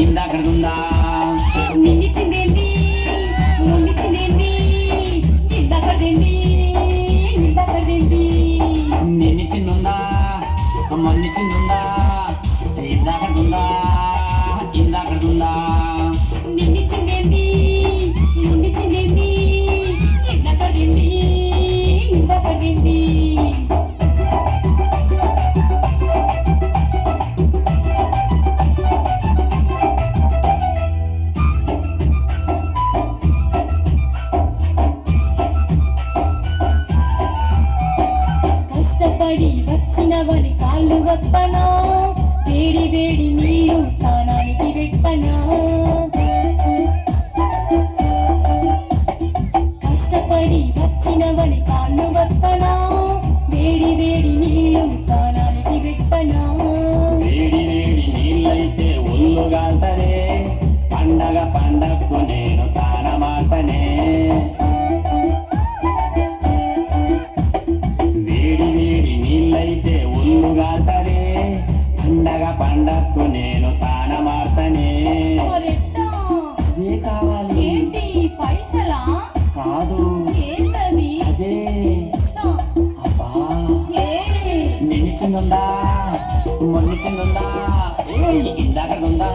ఇందాకడుందా నిన్నిచ్చిందేంది మొన్నిచ్చిందేంది ఇందాకదేంది ఇందాకదేంది నిన్నిచ్చిందుందా మొన్నిచ్చిందుందా ఇందాకడుందా ఇందాకడుందా నిన్నిచ్చిందేంది మొన్నిచ్చిందేంది ఇందాకదేంది ఇందాకదేంది కష్టపడి వచ్చినవని కాళ్ళు వప్పనా వేడి వేడి నీరు స్థానానికి పెట్టనా కష్టపడి వచ్చినవని కాళ్ళు వప్పనా వేడి వేడి నీరు స్థానానికి పెట్టనా వేడి వేడి నీళ్ళైతే ఒళ్ళుగాల్తనే పండగ పండగకు నేను తానమాతనే వేడి వేడి నీళ్ళైతే ఒళ్ళుగాల్తనే పండగ పండగకు నేను తానమాతనే మరెట్టా? అదే కావాలి ఏంటి పైసలా కాదు ఏంటది అదే అబ్బా ఏ నిన్నిచ్చిందుందా మొన్నిచ్చిందుందా ఇందాకడుందా